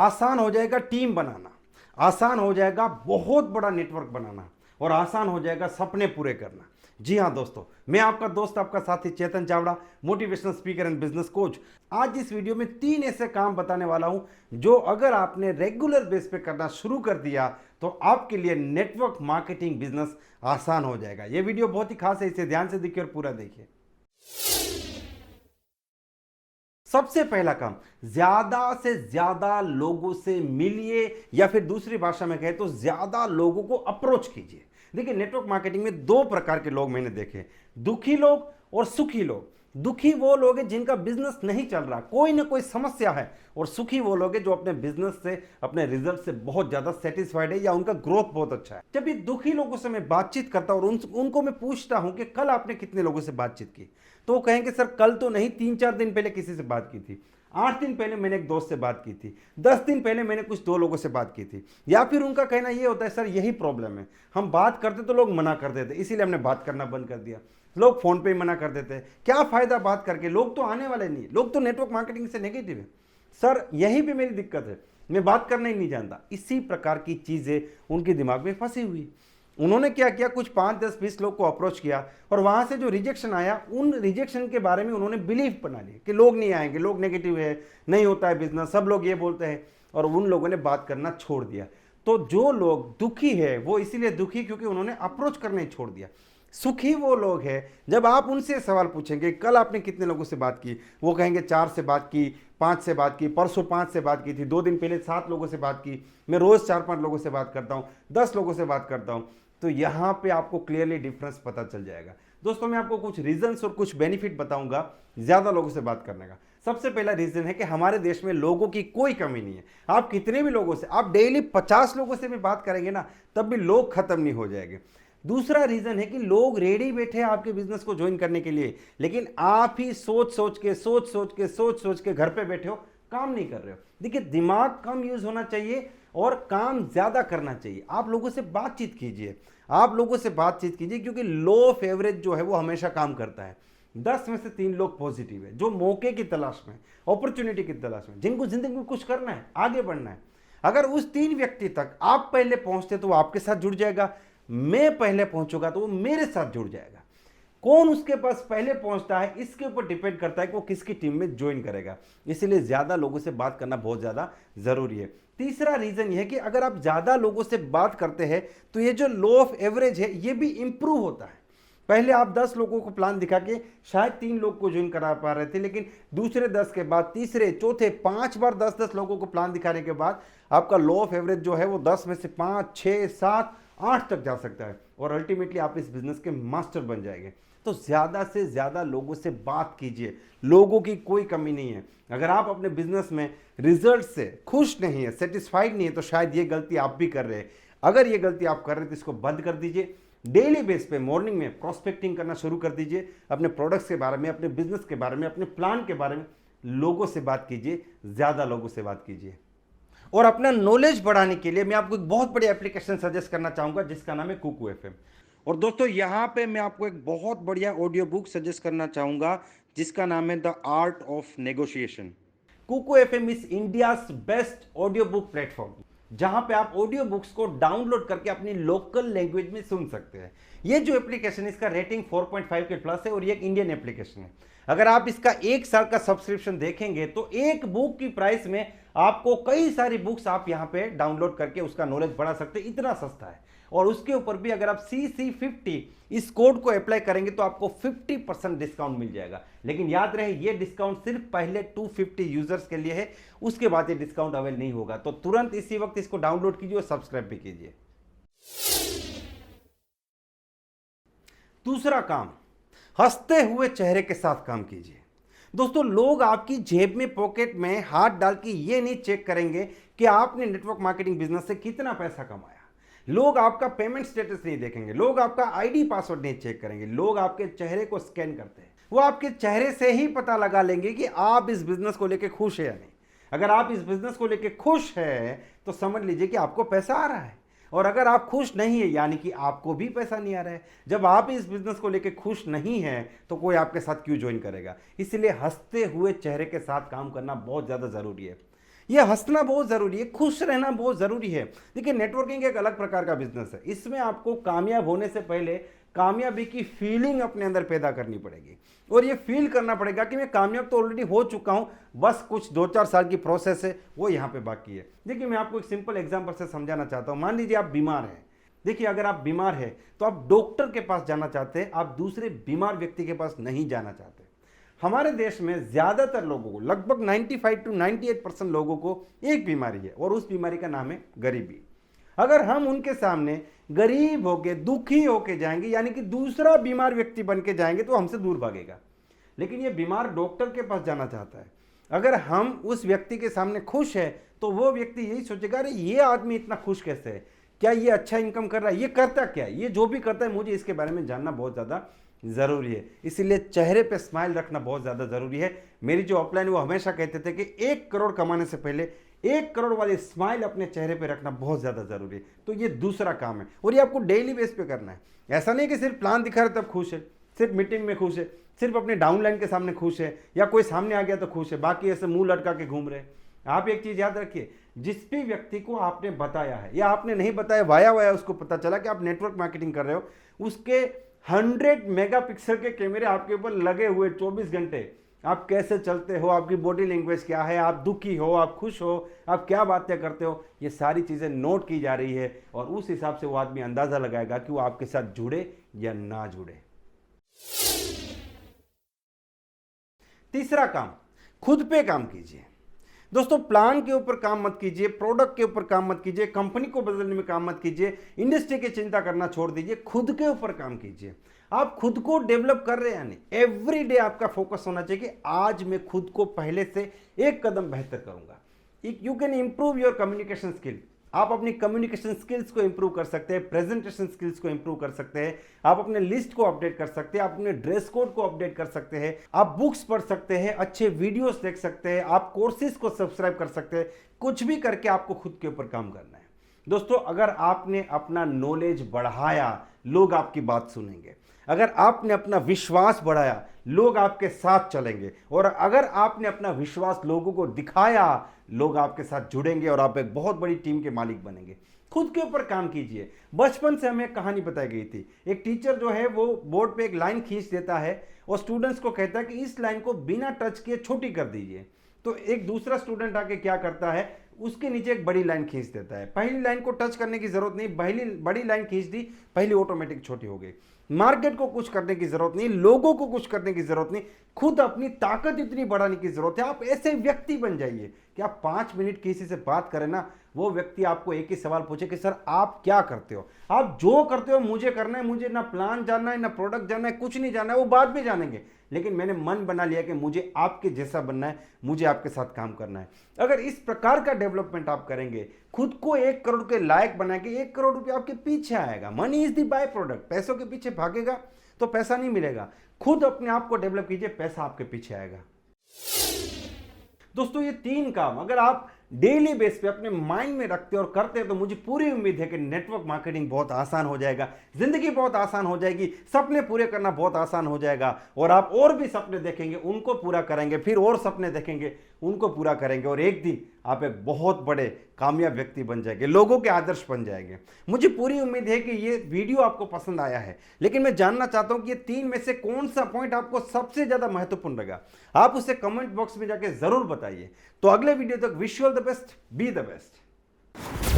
आसान हो जाएगा टीम बनाना, आसान हो जाएगा बहुत बड़ा नेटवर्क बनाना, और आसान हो जाएगा सपने पूरे करना। जी हाँ दोस्तों, मैं आपका दोस्त, आपका साथी Chetan Chavda, motivational speaker and business coach. आज इस वीडियो में 3 ऐसे काम बताने वाला हूं जो अगर आपने रेगुलर बेस पे करना शुरू कर दिया तो आपके लिए नेटवर्क मार्केटिंग बिजनेस आसान हो जाएगा। यह वीडियो बहुत ही खास है, इसे ध्यान से देखिए और पूरा देखिए। सबसे पहला काम, ज्यादा से ज्यादा लोगों से मिलिए, या फिर दूसरी भाषा में कहें तो ज्यादा लोगों को अप्रोच कीजिए। देखिए, नेटवर्क मार्केटिंग में 2 प्रकार के लोग मैंने देखे, दुखी लोग और सुखी लोग। दुखी वो लोग हैं जिनका बिजनेस नहीं चल रहा, कोई ना कोई समस्या है, और सुखी वो लोग हैं जो अपने बिजनेस से, अपने रिजल्ट से बहुत ज्यादा सेटिस्फाइड है या उनका ग्रोथ बहुत अच्छा है। जब ये दुखी लोगों से मैं बातचीत करता हूं और उनको मैं पूछता हूं कि कल आपने कितने लोगों से बातचीत की, तो वो कहेंगे सर कल तो नहीं, 3-4 दिन पहले किसी से बात की थी, 8 दिन पहले मैंने एक दोस्त से बात की थी, 10 दिन पहले मैंने कुछ 2 लोगों से बात की थी। या फिर उनका कहना यह होता है सर यही प्रॉब्लम है, हम बात करते तो लोग मना कर देते, इसीलिए हमने बात करना बंद कर दिया। लोग फोन पे ही मना कर देते हैं, क्या फायदा बात करके, लोग तो आने वाले नहीं, लोग तो नेटवर्क मार्केटिंग से नेगेटिव है। सर यही पे मेरी दिक्कत है, मैं बात करना ही नहीं जानता। इसी प्रकार की चीजें उनके दिमाग में फंसी हुई। उन्होंने क्या किया, कुछ 5, 10, 20 लोग को अप्रोच किया, और वहां से जो रिजेक्शन आया, उन रिजेक्शन के बारे में उन्होंने बिलीव बना लिया कि लोग नहीं आएंगे, लोग नेगेटिव है, नहीं होता है बिजनेस, सब लोग ये बोलते हैं, और उन लोगों ने बात करना छोड़ दिया। तो जो लोग दुखी है वो इसीलिए दुखी क्योंकि उन्होंने अप्रोच करना ही छोड़ दिया। सुखी वो लोग हैं, जब आप उनसे सवाल पूछेंगे कल आपने कितने लोगों से बात की, वो कहेंगे 4 से बात की, 5 से बात की, परसों 5 से बात की थी, 2 दिन पहले 7 लोगों से बात की, मैं रोज 4-5 लोगों से बात करता हूँ, 10 लोगों से बात करता हूँ। तो यहां पे आपको क्लियरली डिफरेंस पता चल जाएगा। दोस्तों, मैं आपको कुछ रीजंस और कुछ बेनिफिट बताऊंगा ज्यादा लोगों से बात करने का। सबसे पहला रीजन है कि हमारे देश में लोगों की कोई कमी नहीं है। आप कितने भी लोगों से, आप डेली 50 लोगों से भी बात करेंगे ना, तब भी लोग खत्म नहीं हो जाएंगे। दूसरा रीजन है कि लोग रेडी बैठे हैं आपके बिजनेस को ज्वाइन करने के लिए, लेकिन आप ही सोच सोच के घर पे बैठे हो, काम नहीं कर रहे हो। देखिए, दिमाग कम यूज होना चाहिए और काम ज्यादा करना चाहिए। आप लोगों से बातचीत कीजिए, आप लोगों से बातचीत कीजिए, क्योंकि लो ऑफ एवरेज जो है वो हमेशा काम करता है। 10 में से 3 लोग पॉजिटिव है, जो मौके की तलाश में, अपॉर्चुनिटी की तलाश में, जिनको जिंदगी में कुछ करना है, आगे बढ़ना है। अगर उस 3 व्यक्ति तक आप पहले पहुंचते तो वो आपके साथ जुड़ जाएगा, मैं पहले पहुंचूंगा तो वो मेरे साथ जुड़ जाएगा। कौन उसके पास पहले पहुंचता है इसके ऊपर डिपेंड करता है कि वो किसकी टीम में ज्वाइन करेगा। इसीलिए ज्यादा लोगों से बात करना बहुत ज्यादा जरूरी है। तीसरा रीजन यह है कि अगर आप ज्यादा लोगों से बात करते हैं तो ये जो लो ऑफ एवरेज है ये भी इंप्रूव होता है। पहले आप 10 लोगों को प्लान दिखा के शायद 3 लोग को ज्वाइन करा पा रहे थे, लेकिन दूसरे 10 के बाद, तीसरे, चौथे, 5 बार 10-10 लोगों को प्लान दिखाने के बाद आपका लो ऑफ एवरेज जो है वो 10 में से 5, 6, 7, 8 तक जा सकता है, और अल्टीमेटली आप इस बिजनेस के मास्टर बन जाएंगे। तो ज्यादा से ज्यादा लोगों से बात कीजिए, लोगों की कोई कमी नहीं है। अगर आप अपने बिजनेस में रिजल्ट से खुश नहीं है, सेटिस्फाइड नहीं है, तो शायद ये गलती आप भी कर रहे हैं। अगर ये गलती आप कर रहे हैं तो इसको बंद कर दीजिए। डेली बेस पे मॉर्निंग में प्रोस्पेक्टिंग करना शुरू कर दीजिए, अपने प्रोडक्ट्स के बारे में, अपने बिजनेस के बारे में, अपने प्लान के बारे में लोगों से बात कीजिए, ज्यादा लोगों से बात कीजिए। और अपना नॉलेज बढ़ाने के लिए मैं आपको एक बहुत बड़ी एप्लीकेशन सजेस्ट करना चाहूंगा जिसका नाम है कुकू एफएम। और दोस्तों, यहां पे मैं आपको एक बहुत बढ़िया ऑडियो बुक सजेस्ट करना चाहूंगा जिसका नाम है the art of negotiation. Kuku FM is India's best audio book platform, जहां पे आप ऑडियो बुक्स को डाउनलोड करके अपनी लोकल लैंग्वेज में सुन सकते हैं। ये जो एप्लीकेशन है इसका रेटिंग 4.5 के प्लस है और ये एक इंडियन एप्लीकेशन है। अगर आप इसका 1 साल का सब्सक्रिप्शन देखेंगे तो एक बुक की प्राइस में आपको कई सारी बुक्स आप यहां पे डाउनलोड करके उसका नॉलेज बढ़ा सकते हैं, इतना सस्ता है। और उसके ऊपर भी अगर आप CC50 इस कोड को अप्लाई करेंगे तो आपको 50% डिस्काउंट मिल जाएगा। लेकिन याद रहे, ये डिस्काउंट सिर्फ पहले 250 यूजर्स के लिए है, उसके बाद ये डिस्काउंट अवेल नहीं होगा। तो तुरंत इसी वक्त इसको डाउनलोड कीजिए और सब्सक्राइब भी कीजिए। दूसरा काम, हंसते हुए चेहरे के साथ काम कीजिए। दोस्तों, लोग आपकी जेब में, पॉकेट में हाथ डाल के ये नहीं चेक करेंगे कि आपने नेटवर्क मार्केटिंग बिजनेस से कितना पैसा कमाया। लोग आपका पेमेंट स्टेटस नहीं देखेंगे, लोग आपका आईडी पासवर्ड नहीं चेक करेंगे, लोग आपके चेहरे को स्कैन करते हैं। वो आपके चेहरे से ही पता लगा लेंगे कि आप इस बिजनेस को लेकर खुश है या नहीं। अगर आप इस बिजनेस को लेकर खुश है तो समझ लीजिए कि आपको पैसा आ रहा है, और अगर आप खुश नहीं है यानी कि आपको भी पैसा नहीं आ रहा है। जब आप इस बिजनेस को लेकर खुश नहीं है तो कोई आपके साथ क्यों ज्वाइन करेगा। इसलिए हंसते हुए चेहरे के साथ काम करना बहुत ज्यादा जरूरी है। ये हंसना बहुत ज़रूरी है, खुश रहना बहुत ज़रूरी है। देखिए नेटवर्किंग एक अलग प्रकार का बिजनेस है, इसमें आपको कामयाब होने से पहले कामयाबी की फीलिंग अपने अंदर पैदा करनी पड़ेगी और ये फील करना पड़ेगा कि मैं कामयाब तो ऑलरेडी हो चुका हूं, बस कुछ 2-4 साल की प्रोसेस है वो यहाँ पे बाकी है। देखिए मैं आपको एक सिंपल एग्जांपल से समझाना चाहता हूँ। मान लीजिए आप बीमार हैं। देखिए अगर आप बीमार हैं तो आप डॉक्टर के पास जाना चाहते हैं, आप दूसरे बीमार व्यक्ति के पास नहीं जाना चाहते। हमारे देश में ज़्यादातर लोगों को, लगभग 95 to 98% लोगों को एक बीमारी है और उस बीमारी का नाम है गरीबी। अगर हम उनके सामने गरीब होके, दुखी होके जाएंगे, यानी कि दूसरा बीमार व्यक्ति बन के जाएंगे, तो हमसे दूर भागेगा। लेकिन ये बीमार डॉक्टर के पास जाना चाहता है। अगर हम उस व्यक्ति के सामने खुश है तो वो व्यक्ति यही सोचेगा, अरे ये आदमी इतना खुश कैसे है, क्या ये अच्छा इनकम कर रहा है, ये करता क्या है, ये जो भी करता है मुझे इसके बारे में जानना बहुत ज़्यादा ज़रूरी है। इसीलिए चेहरे पे स्माइल रखना बहुत ज़्यादा ज़रूरी है। मेरी जो अपलाइन वो हमेशा कहते थे कि 1 करोड़ कमाने से पहले 1 करोड़ वाली स्माइल अपने चेहरे पे रखना बहुत ज़्यादा ज़रूरी है। तो ये दूसरा काम है और ये आपको डेली बेस पे करना है। ऐसा नहीं कि सिर्फ प्लान दिखा रहे तब खुश है, सिर्फ मीटिंग में खुश है, सिर्फ अपने डाउनलाइन के सामने खुश है, या कोई सामने आ गया तो खुश है, बाकी ऐसे मुंह लटका के घूम रहे हैं। आप एक चीज़ याद रखिए, जिस भी व्यक्ति को आपने बताया है या आपने नहीं बताया, वाया वाया उसको पता चला कि आप नेटवर्क मार्केटिंग कर रहे हो, उसके 100 मेगापिक्सल के कैमरे आपके ऊपर लगे हुए 24 घंटे। आप कैसे चलते हो, आपकी बॉडी लैंग्वेज क्या है, आप दुखी हो, आप खुश हो, आप क्या बातें करते हो, ये सारी चीज़ें नोट की जा रही है और उस हिसाब से वो आदमी अंदाज़ा लगाएगा कि वो आपके साथ जुड़े या ना जुड़े। तीसरा काम, खुद पे काम कीजिए। दोस्तों प्लान के ऊपर काम मत कीजिए, प्रोडक्ट के ऊपर काम मत कीजिए, कंपनी को बदलने में काम मत कीजिए, इंडस्ट्री की चिंता करना छोड़ दीजिए, खुद के ऊपर काम कीजिए। आप खुद को डेवलप कर रहे हैं यानी एवरी डे आपका फोकस होना चाहिए कि आज मैं खुद को पहले से एक कदम बेहतर करूंगा। You can improve your communication skill. आप अपनी कम्युनिकेशन स्किल्स को इंप्रूव कर सकते हैं, प्रेजेंटेशन स्किल्स को इंप्रूव कर सकते हैं, आप अपने लिस्ट को अपडेट कर सकते हैं, आप अपने ड्रेस कोड को अपडेट कर सकते हैं, आप बुक्स पढ़ सकते हैं, अच्छे वीडियोस देख सकते हैं, आप कोर्सेज को सब्सक्राइब कर सकते हैं। कुछ भी करके आपको खुद के ऊपर काम करना है। दोस्तों अगर आपने अपना नॉलेज बढ़ाया, लोग आपकी बात सुनेंगे। अगर आपने अपना विश्वास बढ़ाया, लोग आपके साथ चलेंगे। और अगर आपने अपना विश्वास लोगों को दिखाया, लोग आपके साथ जुड़ेंगे और आप एक बहुत बड़ी टीम के मालिक बनेंगे। खुद के ऊपर काम कीजिए। बचपन से हमें एक कहानी बताई गई थी, एक टीचर जो है वो बोर्ड पे एक लाइन खींच देता है और स्टूडेंट्स को कहता है कि इस लाइन को बिना टच किए छोटी कर दीजिए। तो एक दूसरा स्टूडेंट आके क्या करता है, उसके नीचे एक बड़ी लाइन खींच देता है। पहली लाइन को टच करने की जरूरत नहीं, पहली बड़ी लाइन खींच दी, पहली ऑटोमेटिक छोटी हो गई। मार्केट को कुछ करने की जरूरत नहीं, लोगों को कुछ करने की जरूरत नहीं, खुद अपनी ताकत इतनी बढ़ाने की जरूरत है। आप ऐसे व्यक्ति बन जाइए कि आप 5 मिनट किसी से बात करें ना, वो व्यक्ति आपको एक ही सवाल पूछे कि सर आप क्या करते हो। आप जो करते हो मुझे करना है, मुझे ना प्लान जानना है, ना प्रोडक्ट जानना है, कुछ नहीं जानना है, वो बाद में जानेंगे। लेकिन मैंने मन बना लिया कि मुझे आपके जैसा बनना है, मुझे आपके साथ काम करना है। अगर इस प्रकार का डेवलपमेंट आप करेंगे, खुद को 1 करोड़ के लायक बना के 1 करोड़ रुपये आपके पीछे आएगा। Money is the by product. पैसों के पीछे भागेगा तो पैसा नहीं मिलेगा। खुद अपने आप को डेवलप कीजिए, पैसा आपके पीछे आएगा। दोस्तों ये 3 काम अगर आप डेली बेस पे अपने माइंड में रखते और करते हैं तो मुझे पूरी उम्मीद है कि नेटवर्क मार्केटिंग बहुत आसान हो जाएगा, जिंदगी बहुत आसान हो जाएगी, सपने पूरे करना बहुत आसान हो जाएगा और आप और भी सपने देखेंगे, उनको पूरा करेंगे, फिर और सपने देखेंगे, उनको पूरा करेंगे और एक दिन आप एक बहुत बड़े कामयाब व्यक्ति बन जाएंगे, लोगों के आदर्श बन जाएंगे। मुझे पूरी उम्मीद है कि ये वीडियो आपको पसंद आया है, लेकिन मैं जानना चाहता हूं कि ये 3 में से कौन सा पॉइंट आपको सबसे ज्यादा महत्वपूर्ण लगा। आप उसे कमेंट बॉक्स में जाके जरूर बताइए। तो अगले वीडियो तक wish you all the best, be the best.